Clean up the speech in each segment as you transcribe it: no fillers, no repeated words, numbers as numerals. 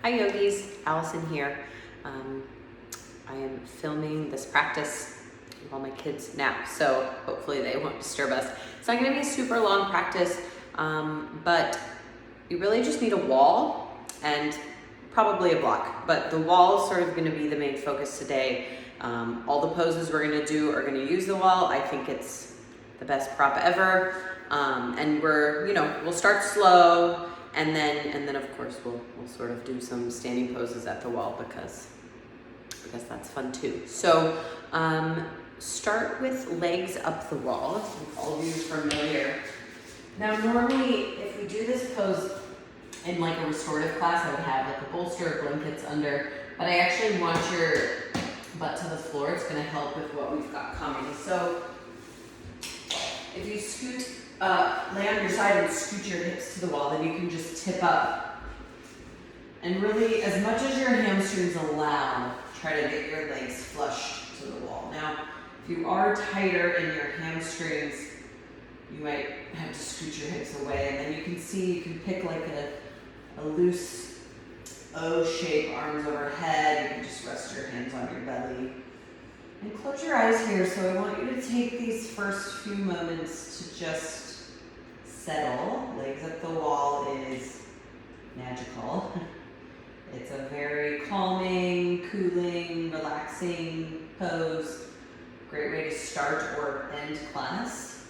Hi yogis, Alison here. I am filming this practice while my kids nap, so hopefully they won't disturb us. It's not gonna be a super long practice, but you really just need a wall and probably a block, but the wall is sort of gonna be the main focus today. All the poses we're gonna do are gonna use the wall. I think it's the best prop ever. And we'll start slow, and then of course we'll sort of do some standing poses at the wall because that's fun too. So start with legs up the wall. If all of you are familiar. Now normally if we do this pose in like a restorative class, I would have like a bolster or blankets under, but I actually want your butt to the floor. It's gonna help with what we've got coming. So if you scoot, lay on your side and scoot your hips to the wall, then you can just tip up. And really, as much as your hamstrings allow, try to get your legs flush to the wall. Now, if you are tighter in your hamstrings, you might have to scoot your hips away. And then you can see, you can pick like a loose O shape, arms overhead. You can just rest your hands on your belly. And close your eyes here. So I want you to take these first few moments to just settle. Legs up the wall is magical. It's a very calming, cooling, relaxing pose. Great way to start or end class.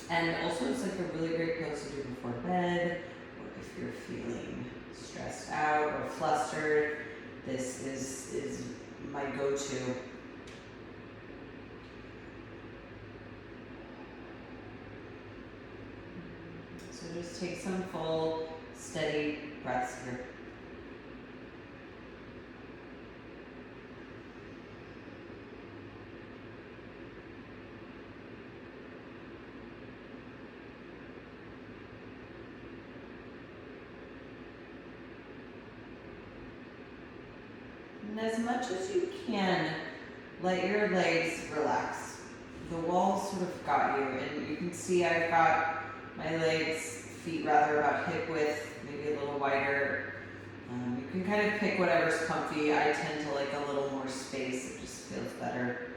And also it's like a really great pose to do before bed, or if you're feeling stressed out or flustered. This is my go-to. So just take some full, steady breaths here. And as much as you can, let your legs relax. The wall sort of got you, and you can see I've got my legs, feet rather about hip width, maybe a little wider. You can kind of pick whatever's comfy. I tend to like a little more space. It just feels better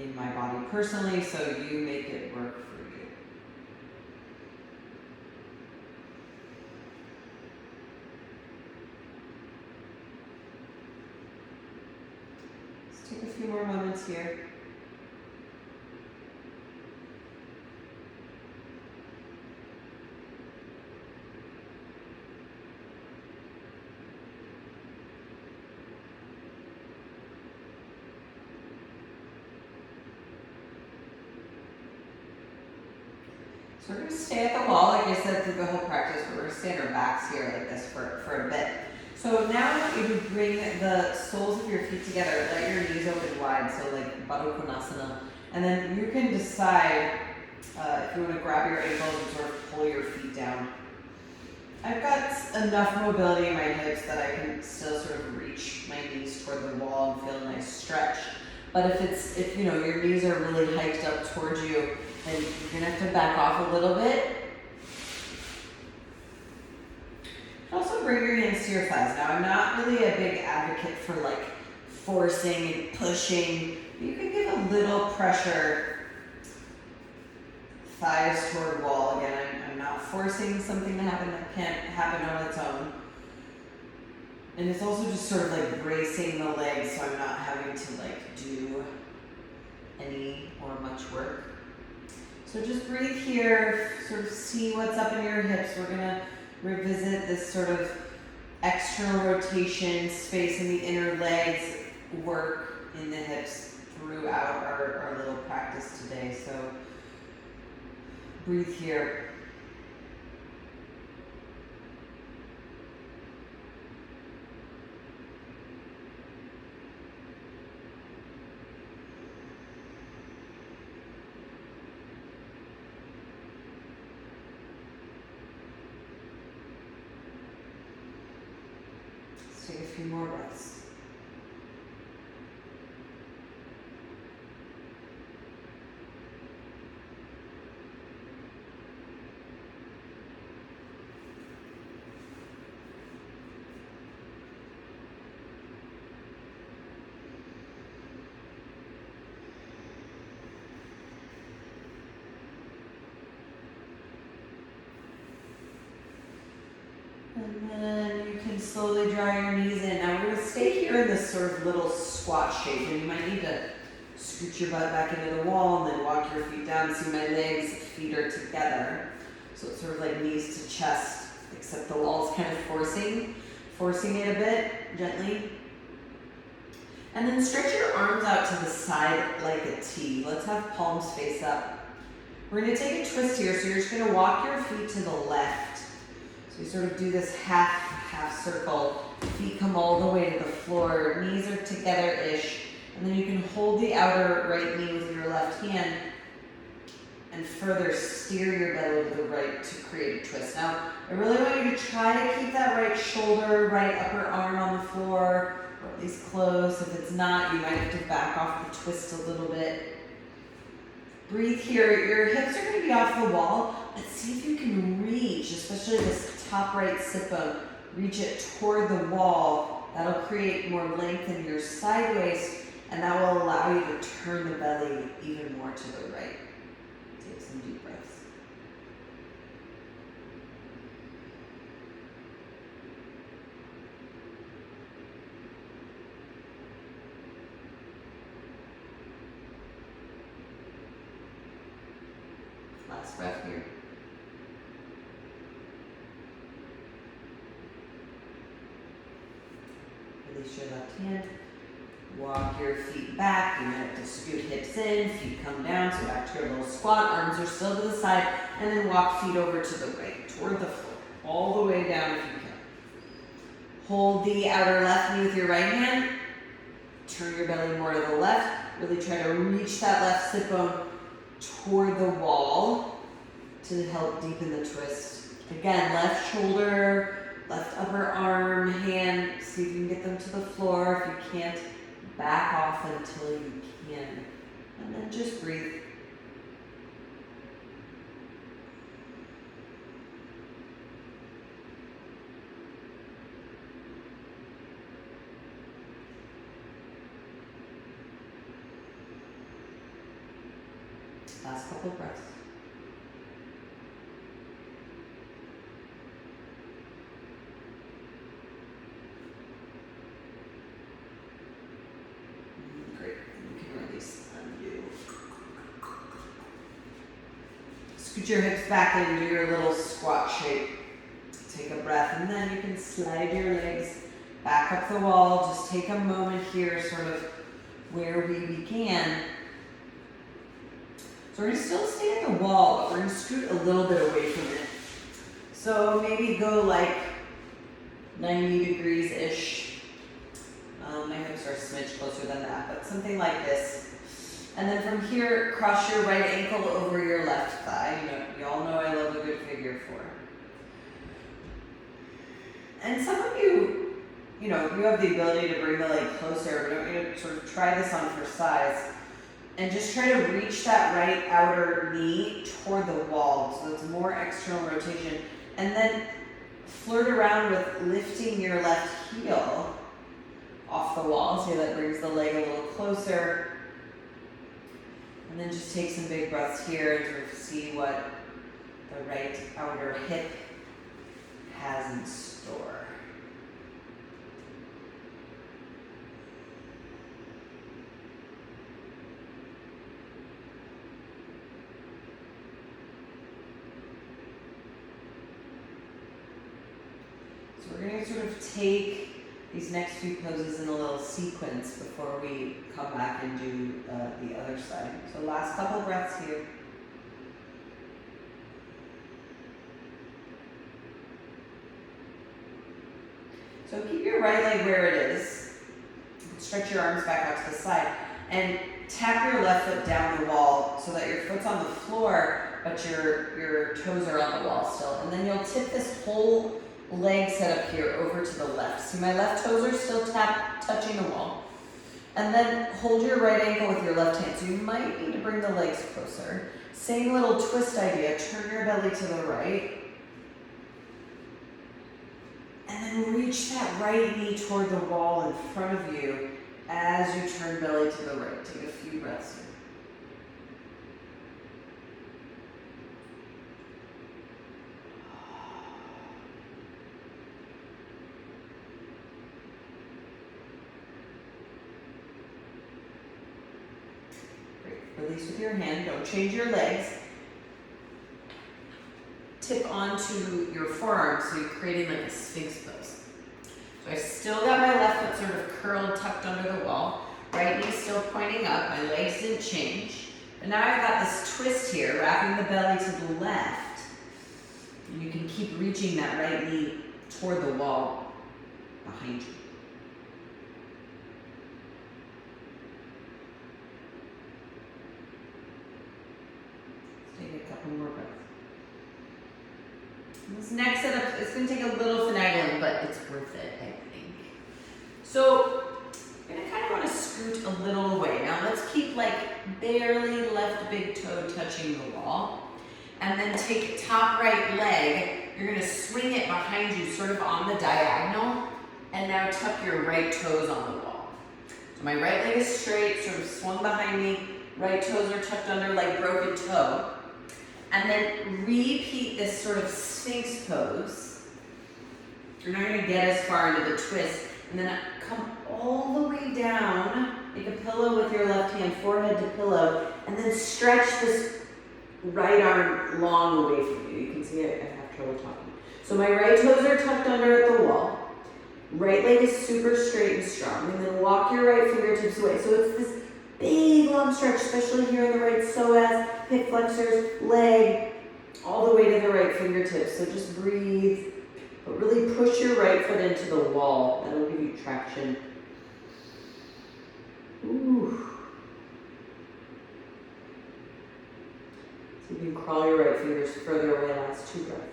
in my body personally, so you make it work for you. Let's take a few more moments here. So we're going to stay at the wall, like I said, through the whole practice, but we're going to stay on our backs here like this for a bit. So now I want you to bring the soles of your feet together, let your knees open wide, so like Baddha Konasana. And then you can decide if you want to grab your ankles and sort of pull your feet down. I've got enough mobility in my hips that I can still sort of reach my knees toward the wall and feel a nice stretch. But if your knees are really hiked up towards you, then you're gonna have to back off a little bit. Also bring your hands to your thighs. Now I'm not really a big advocate for like forcing and pushing. You can give a little pressure, thighs toward wall. Again, I'm not forcing something to happen that can't happen on its own. And it's also just sort of like bracing the legs so I'm not having to like do any or much work. So just breathe here, sort of see what's up in your hips. We're gonna revisit this sort of external rotation, space in the inner legs, work in the hips throughout our little practice today. So breathe here. Take a few more breaths. And then you can slowly draw your knees in. Now we're going to stay here in this sort of little squat shape, and you might need to scoot your butt back into the wall and then walk your feet down. See my legs, feet are together. So it's sort of like knees to chest, except the wall's kind of forcing it a bit, gently. And then stretch your arms out to the side like a T. Let's have palms face up. We're going to take a twist here, so you're just going to walk your feet to the left. So you sort of do this half circle. Feet come all the way to the floor, knees are together-ish. And then you can hold the outer right knee with your left hand and further steer your belly to the right to create a twist. Now, I really want you to try to keep that right shoulder, right upper arm on the floor, or at least close. If it's not, you might have to back off the twist a little bit. Breathe here. Your hips are going to be off the wall, but see if you can reach, especially this top right sit bone, reach it toward the wall. That'll create more length in your side waist, and that will allow you to turn the belly even more to the right. Take some deep breaths. Last breath here. Release your left hand. Walk your feet back. You might have to scoot hips in, feet come down, so back to your little squat. Arms are still to the side, and then walk feet over to the right, toward the floor, all the way down if you can. Hold the outer left knee with your right hand. Turn your belly more to the left. Really try to reach that left sit bone toward the wall to help deepen the twist. Again, left shoulder, left upper arm, hand. See if you can get them to the floor. If you can't, back off until you can. And then just breathe. Last couple breaths. Great. You can release, undo. Scoot your hips back into your little squat shape. Take a breath, and then you can slide your legs back up the wall. Just take a moment here, sort of where we began. So we're going to still stay at the wall, but we're going to scoot a little bit away from it. So maybe go like 90 degrees-ish. My hips are a smidge closer than that, but something like this. And then from here, cross your right ankle over your left thigh. You all know I love a good figure four. And some of you, you have the ability to bring the leg closer, but I'm going to sort of try this on for size. And just try to reach that right outer knee toward the wall, so it's more external rotation. And then flirt around with lifting your left heel off the wall. See how that brings the leg a little closer. And then just take some big breaths here and sort of see what the right outer hip has in store. We're going to sort of take these next few poses in a little sequence before we come back and do the other side. So last couple breaths here. So keep your right leg where it is. Stretch your arms back out to the side. And tap your left foot down the wall so that your foot's on the floor, but your toes are on the wall still. And then you'll tip this whole leg set up here over to the left. See, my left toes are still touching the wall. And then hold your right ankle with your left hand. So you might need to bring the legs closer. Same little twist idea. Turn your belly to the right. And then reach that right knee toward the wall in front of you as you turn belly to the right. Take a few breaths here. release with your hand. Don't change your legs. Tip onto your forearms so you're creating like a sphinx pose. So I still got my left foot sort of curled, tucked under the wall. Right knee still pointing up. My legs didn't change. But now I've got this twist here, wrapping the belly to the left. And you can keep reaching that right knee toward the wall behind you. Let's take a couple more breaths. This next setup, it's going to take a little finagling, but it's worth it, I think. So, you're going to kind of want to scoot a little away. Now, let's keep like barely left big toe touching the wall. And then take top right leg. You're going to swing it behind you, sort of on the diagonal. And now tuck your right toes on the wall. So my right leg is straight, sort of swung behind me. Right toes are tucked under like broken toe. And then repeat this sort of sphinx pose. You're not going to get as far into the twist. And then come all the way down. Make a pillow with your left hand, forehead to pillow. And then stretch this right arm long away from you. You can see I have trouble talking. So my right toes are tucked under at the wall. Right leg is super straight and strong. And then walk your right fingertips away. So it's this big long stretch, especially here in the right psoas, hip flexors, leg, all the way to the right fingertips. So just breathe, but really push your right foot into the wall. That'll give you traction. Ooh. So you can crawl your right fingers further away, last 2 breaths.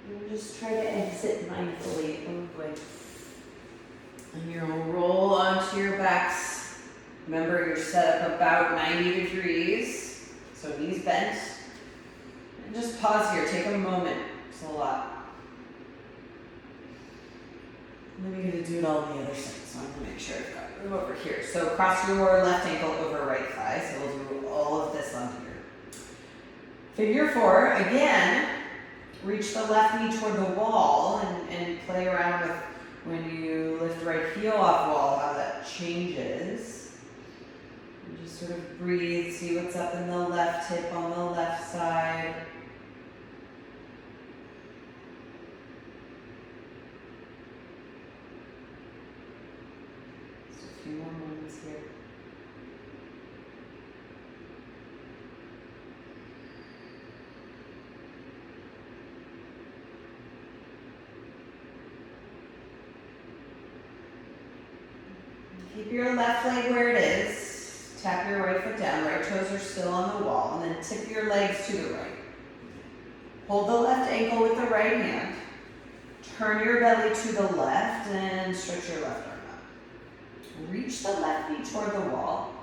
And just try to exit mindfully. Oh boy. And you'll roll onto your backs. Remember, you're set up about 90 degrees. So knees bent. And just pause here. Take a moment. It's a lot. And then we're going to do it all on the other side. So I'm going to make sure I've got room over here. So cross your left ankle over right thigh. So we'll do all of this on here. Figure 4. Again. Reach the left knee toward the wall and play around with when you lift the right heel off wall, how that changes. And just sort of breathe, see what's up in the left hip on the left side. Just a few more moments here. Keep your left leg where it is. Tap your right foot down. Right toes are still on the wall. And then tip your legs to the right. Hold the left ankle with the right hand. Turn your belly to the left and stretch your left arm up. Reach the left knee toward the wall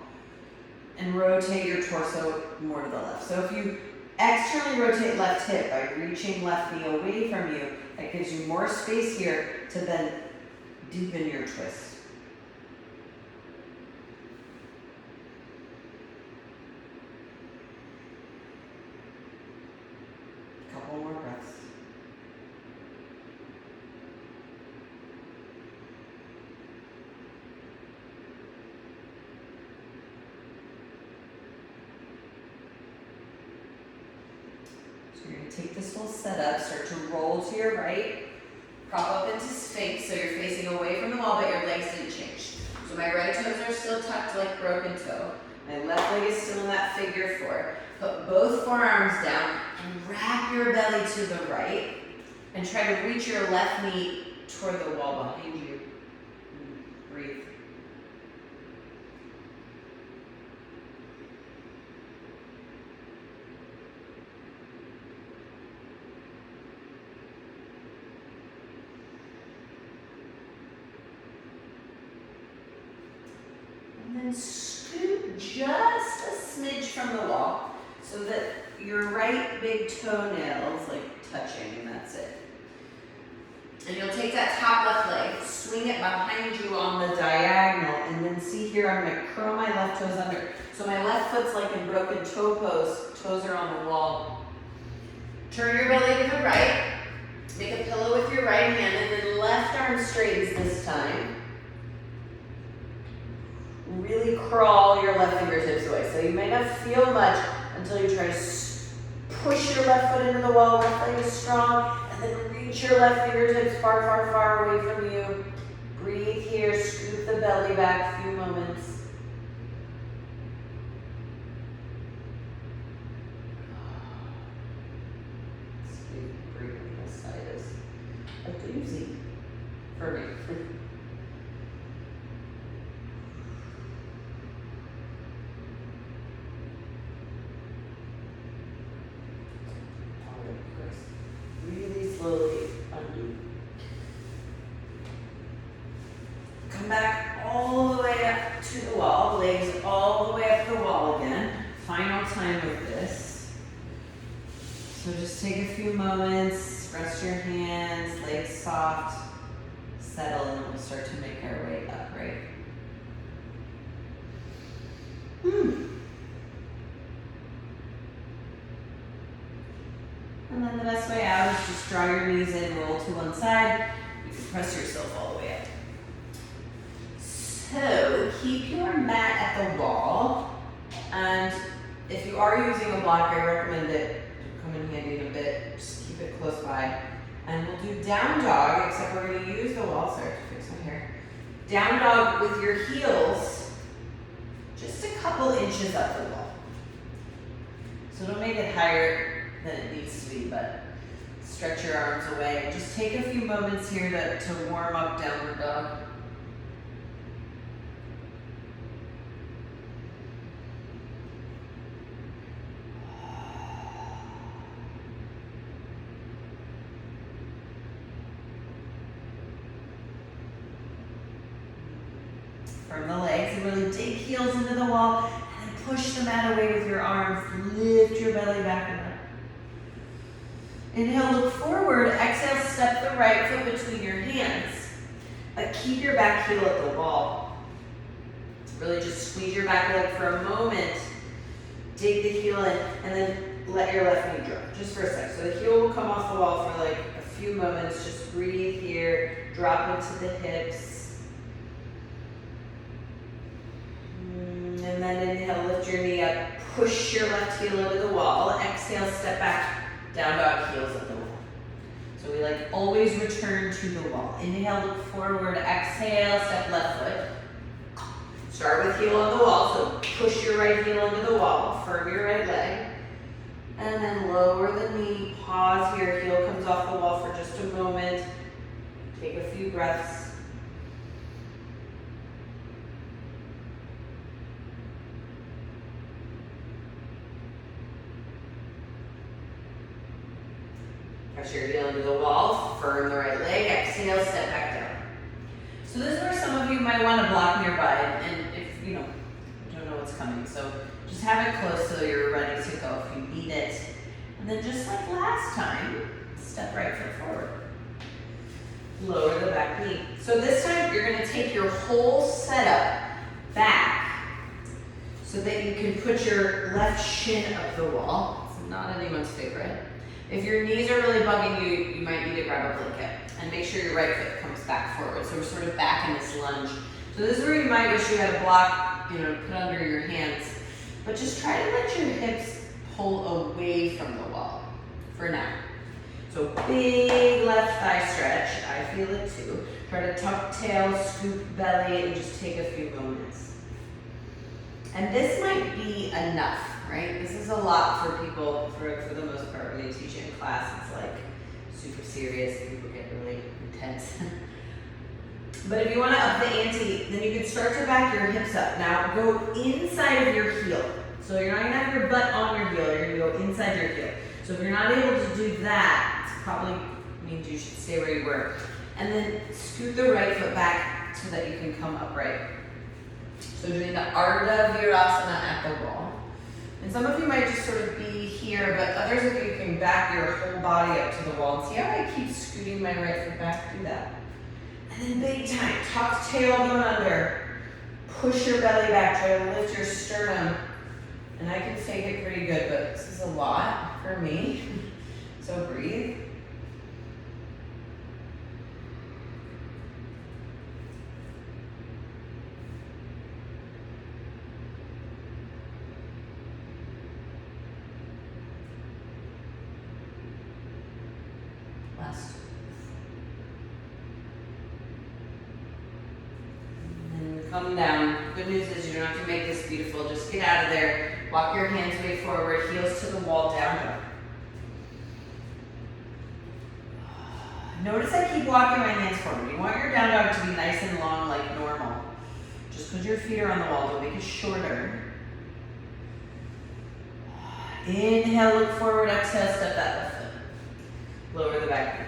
and rotate your torso more to the left. So if you externally rotate left hip by reaching left knee away from you, that gives you more space here to then deepen your twist. Couple more breaths. So you're going to take this whole setup, start to roll to your right, prop up into sphinx so you're facing away from the wall, but your legs didn't change. So my right toes are still tucked like broken toe. My left leg is still in that figure 4. Put both forearms down and wrap your belly to the right and try to reach your left knee toward the wall behind you. Breathe. And then scoot just a smidge from the wall so that your right big toenail is like touching, and that's it. And you'll take that top left leg, swing it behind you on the diagonal, and then see here, I'm gonna curl my left toes under. So my left foot's like in broken toe pose, toes are on the wall. Turn your belly to the right. Make a pillow with your right hand, and then left arm straightens this time. Really crawl your left fingertips away. So you might not feel much until you try to push your left foot into the wall, left leg is strong, and then reach your left fingertips far, far, far away from you. Breathe here, scoop the belly back, few moments. Breathing this side is a doozy for me. Really slowly undo. Come back all the way up to the wall, legs all the way up the wall again. Final time with this. So just take a few moments, rest your hands, legs soft, settle, and we'll start to make our way upright. And then the best way out is just draw your knees in, roll to one side. You can press yourself all the way up. So keep your mat at the wall. And if you are using a block, I recommend it come in handy in a bit. Just keep it close by. And we'll do down dog, except we're going to use the wall. Sorry to fix my hair. Down dog with your heels just a couple inches up the wall. So don't make it higher than it needs to be, but stretch your arms away. And just take a few moments here to warm up downward dog. From the legs, and really dig heels into the wall, and then push the mat away with your arms. Lift your belly back and up. Inhale, look forward. Exhale, step the right foot between your hands. But keep your back heel at the wall. Really just squeeze your back leg for a moment. Dig the heel in, and then let your left knee drop, just for a sec. So the heel will come off the wall for like a few moments. Just breathe here. Drop into the hips. And then inhale, lift your knee up, push your left heel into the wall. Exhale, step back, down dog, heels at the wall. So we like always return to the wall. Inhale, look forward, exhale, step left foot. Start with heel on the wall, so push your right heel into the wall, firm your right leg. And then lower the knee, pause here, heel comes off the wall for just a moment. Take a few breaths. Press your heel into the wall, firm the right leg, exhale, step back down. So this is where some of you might want to block nearby, and if you don't know what's coming. So just have it close so you're ready to go if you need it. And then just like last time, step right foot forward. Lower the back knee. So this time you're going to take your whole setup back so that you can put your left shin up the wall. It's not anyone's favorite. If your knees are really bugging you, you might need to grab a blanket and make sure your right foot comes back forward. So we're sort of back in this lunge. So this is where you might wish you had a block, put under your hands. But just try to let your hips pull away from the wall for now. So big left thigh stretch. I feel it too. Try to tuck tail, scoop belly, and just take a few moments. And this might be enough. Right? This is a lot for people, for the most part, when they teach it in class. It's like super serious. People get really intense. But if you want to up the ante, then you can start to back your hips up. Now go inside of your heel. So you're not going to have your butt on your heel. You're going to go inside your heel. So if you're not able to do that, it probably means you should stay where you were. And then scoot the right foot back so that you can come upright. So doing the Ardha Virasana at the wall. And some of you might just sort of be here, but others of you can back your whole body up to the wall. And see how I keep scooting my right foot back? Do that. And then big time, tuck tailbone under. Push your belly back, try to lift your sternum. And I can fake it pretty good, but this is a lot for me. So So breathe. Last. And come down. Good news is you don't have to make this beautiful. Just get out of there. Walk your hands way forward, heels to the wall, down dog. Notice I keep walking my hands forward. You want your down dog to be nice and long like normal. Just because your feet are on the wall, don't make it shorter. Inhale, look forward, exhale, step that left foot. Lower the back knee.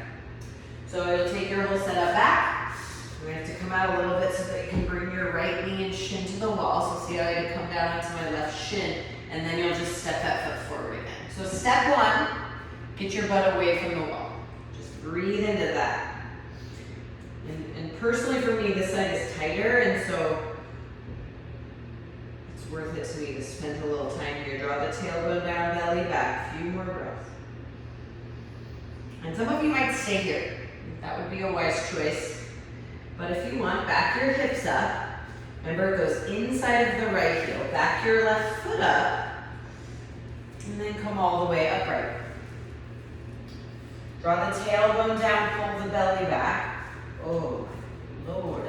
So it'll take your whole setup back. We're going to have to come out a little bit so that you can bring your right knee and shin to the wall. So see how I come down onto my left shin, and then you'll just step that foot forward again. So step one, get your butt away from the wall. Just breathe into that. And personally for me, this side is tighter, and so it's worth it to me to spend a little time here. Draw the tailbone down, belly back. A few more breaths. And some of you might stay here. That would be a wise choice. But if you want, back your hips up. Remember, it goes inside of the right heel. Back your left foot up. And then come all the way upright. Draw the tailbone down, pull the belly back. Oh, Lord.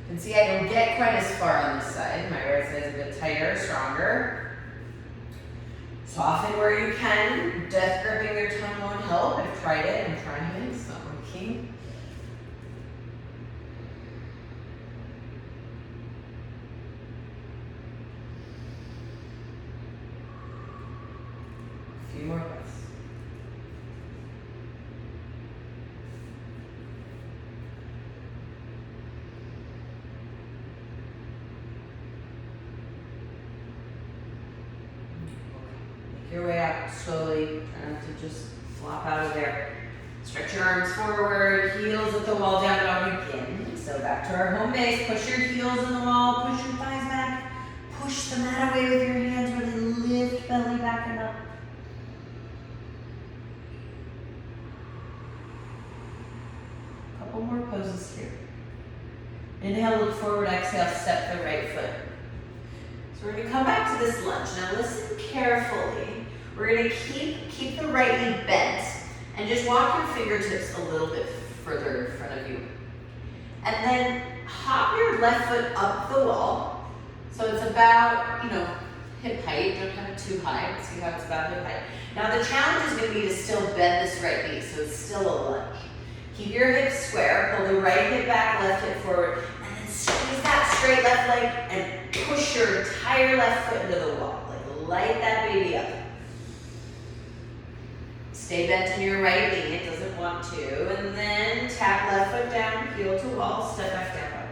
And see, I don't get quite as far on this side. My right side is a bit tighter, stronger. Soften where you can. Death gripping your tongue won't help. I've tried it. I'm trying it. It's not working. A few more breaths. Your way out slowly. Try not to just flop out of there. Stretch your arms forward, heels at the wall, down dog again. So back to our home base. Push your heels in the wall, push your thighs back. Push the mat away with your hands. Really lift belly back and up. Couple more poses here. Inhale, look forward, exhale, step the right foot. So we're going to come back to this lunge. Now listen carefully. We're going to keep the right knee bent and just walk your fingertips a little bit further in front of you. And then hop your left foot up the wall. So it's about, hip height. Don't have it too high. Let's see how it's about hip height. Now the challenge is going to be to still bend this right knee, so it's still a lunge. Keep your hips square. Pull the right hip back, left hip forward, and then squeeze that straight left leg and push your entire left foot into the wall. Like light that baby up. Stay bent in your right knee, it doesn't want to. And then tap left foot down, heel to wall, step back down.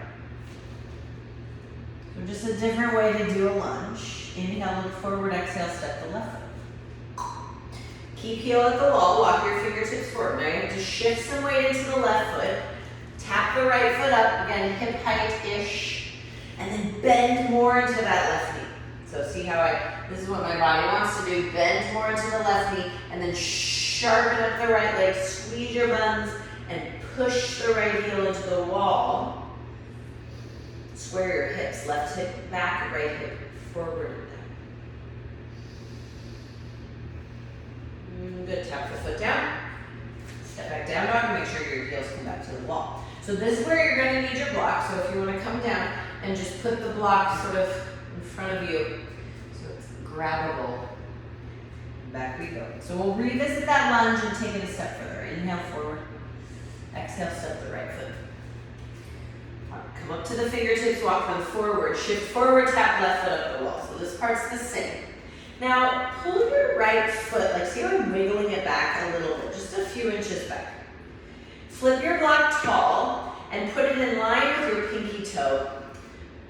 So just a different way to do a lunge. Inhale, look forward, exhale, step the left foot. Keep heel at the wall, walk your fingertips forward. Now you have to shift some weight into the left foot. Tap the right foot up, again, hip height-ish. And then bend more into that left knee. So see how this is what my body wants to do. Bend more into the left knee, and then sharpen up the right leg, squeeze your buns, and push the right heel into the wall. Square your hips, left hip back, right hip forward and down. Good, tap the foot down. Step back down dog, and make sure your heels come back to the wall. So this is where you're going to need your block. So if you want to come down and just put the block sort of in front of you so it's grabbable. Back we go. So we'll revisit that lunge and take it a step further. Inhale forward. Exhale, step the right foot. Come up to the fingertips, walk them forward. Shift forward, tap left foot up the wall. So this part's the same. Now pull your right foot, like see how I'm wiggling it back a little bit, just a few inches back. Flip your block tall and put it in line with your pinky toe.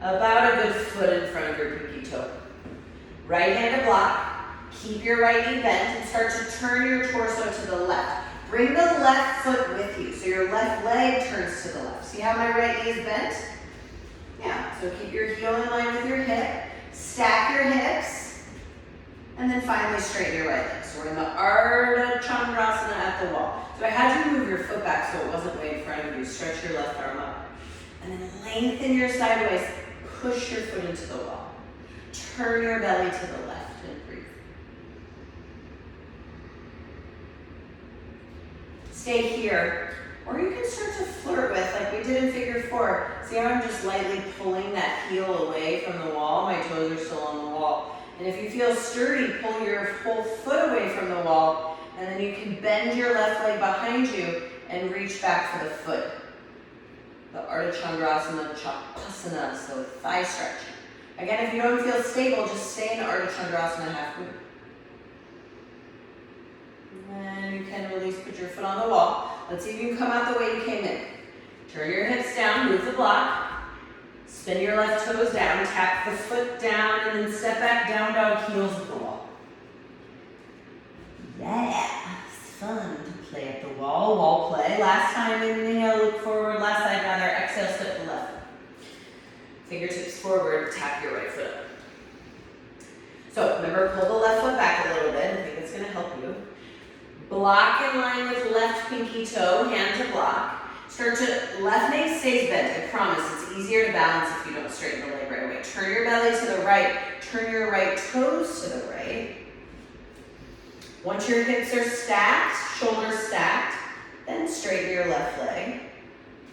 About a good foot in front of your pinky toe. Right hand to block. Keep your right knee bent and start to turn your torso to the left. Bring the left foot with you, so your left leg turns to the left. See how my right knee is bent? Yeah, so keep your heel in line with your hip. Stack your hips. And then finally straighten your right leg. So we're in the Ardha Chandrasana at the wall. So I had you move your foot back so it wasn't way in front of you. Stretch your left arm up. And then lengthen your side waist. Push your foot into the wall. Turn your belly to the left and breathe. Stay here. Or you can start to flirt with, like we did in figure 4. See how I'm just lightly pulling that heel away from the wall? My toes are still on the wall. And if you feel sturdy, pull your whole foot away from the wall, and then you can bend your left leg behind you and reach back for the foot. The Ardha Chandrasana, Chapasana, so thigh stretch. Again, if you don't feel stable, just stay in Ardha Chandrasana half move. And then you can release, put your foot on the wall. Let's see if you can come out the way you came in. Turn your hips down, move the block. Spin your left toes down, tap the foot down, and then step back, down dog, heels at the wall. Yeah, it's fun to play at the wall, wall play. Last time, inhale, look forward, last side rather, exhale, step to left. Fingertips forward, tap your right foot up. So remember, pull the left foot back a little bit. I think it's gonna help you. Block in line with left pinky toe, hand to block. Start to, left knee stays bent, I promise. It's easier to balance if you don't straighten the leg right away. Turn your belly to the right. Turn your right toes to the right. Once your hips are stacked, shoulders stacked, then straighten your left leg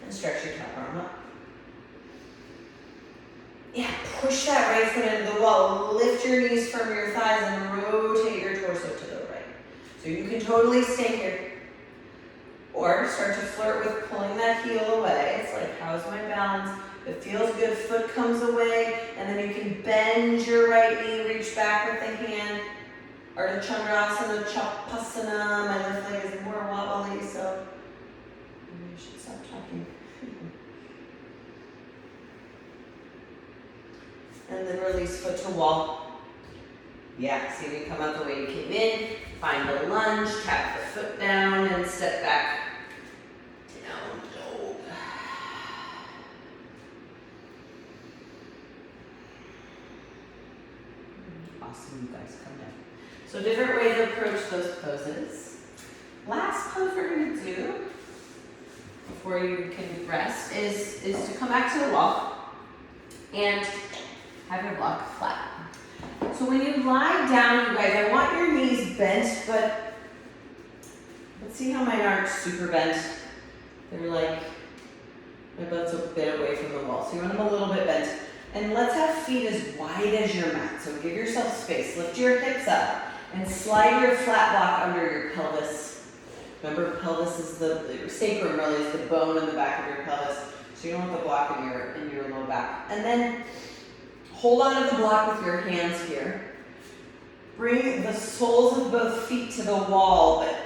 and stretch your top arm up. Yeah, push that right foot into the wall. Lift your knees from your thighs and rotate your torso to the right. So you can totally stay here. Or start to flirt with pulling that heel away. It's like, how's my balance? If it feels good, foot comes away, and then you can bend your right knee, reach back with the hand. Ardha Chandrasana, Chapasana. My left leg is more wobbly, so maybe I should stop talking. And then release foot to wall. Yeah, see, we come out the way you came in. Find a lunge, tap the foot down, and step back. Down dog. Awesome, you guys, come down. So different ways to approach those poses. Last pose we're going to do before you can rest is to come back to the wall and have your block flat. So when you lie down, you guys, I want your knees bent, but let's see how mine aren't super bent. They're like, my butt's a bit away from the wall. So you want them a little bit bent. And let's have feet as wide as your mat. So give yourself space. Lift your hips up and slide your flat block under your pelvis. Remember, pelvis is the sacrum really is the bone in the back of your pelvis. So you don't want the block in your low back. And then hold on to the block with your hands here. Bring the soles of both feet to the wall, but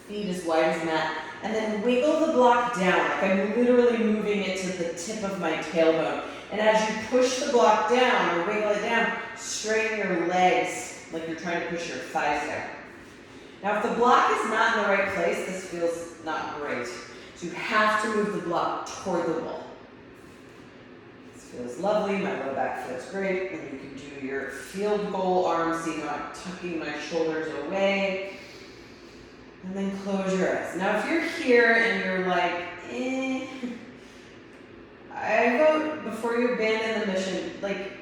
feet as wide as mat. And then wiggle the block down, like I'm literally moving it to the tip of my tailbone. And as you push the block down or wiggle it down, straighten your legs like you're trying to push your thighs down. Now, if the block is not in the right place, this feels not great. So you have to move the block toward the wall. Feels lovely, my low back feels great, and you can do your field goal arm, see how I'm tucking my shoulders away, and then close your eyes. Now if you're here and you're like, I vote before you abandon the mission, like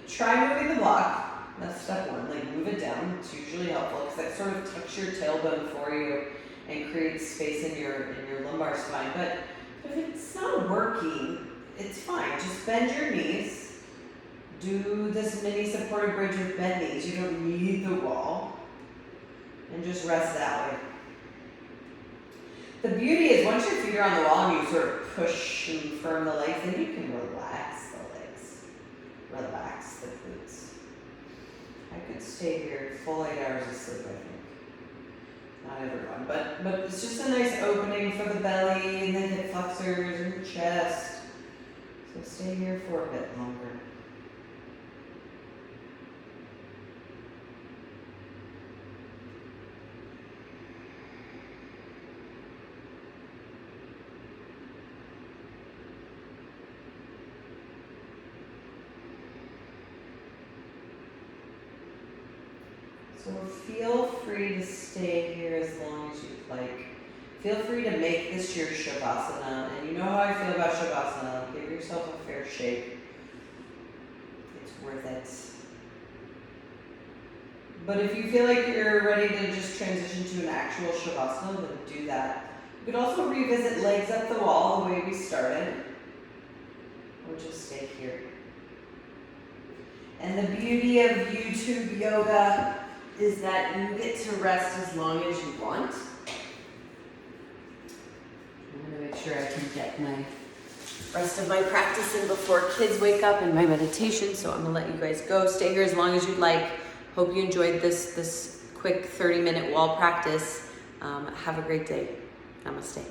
try moving the block, that's step 1, like move it down, it's usually helpful because that sort of tucks your tailbone for you and creates space in your lumbar spine, but if it's not working, it's fine. Just bend your knees. Do this mini supported bridge with bent knees. You don't need the wall. And just rest that way. The beauty is once your feet are on the wall and you sort of push and firm the legs, then you can relax the legs. Relax the glutes. I could stay here full 8 hours of sleep, I think. Not everyone, but it's just a nice opening for the belly and the hip flexors and your chest. So stay here for a bit longer. So feel free to stay here as long as you'd like. Feel free to make this your Shavasana. And you know how I feel about Shavasana. Give yourself a fair shake. It's worth it. But if you feel like you're ready to just transition to an actual Shavasana, then do that. You could also revisit legs up the wall the way we started. Or just stay here. And the beauty of YouTube yoga is that you get to rest as long as you want. I'm going to make sure I can get my rest of my practice in before kids wake up and my meditation. So I'm going to let you guys go. Stay here as long as you'd like. Hope you enjoyed this quick 30-minute wall practice. Have a great day. Namaste.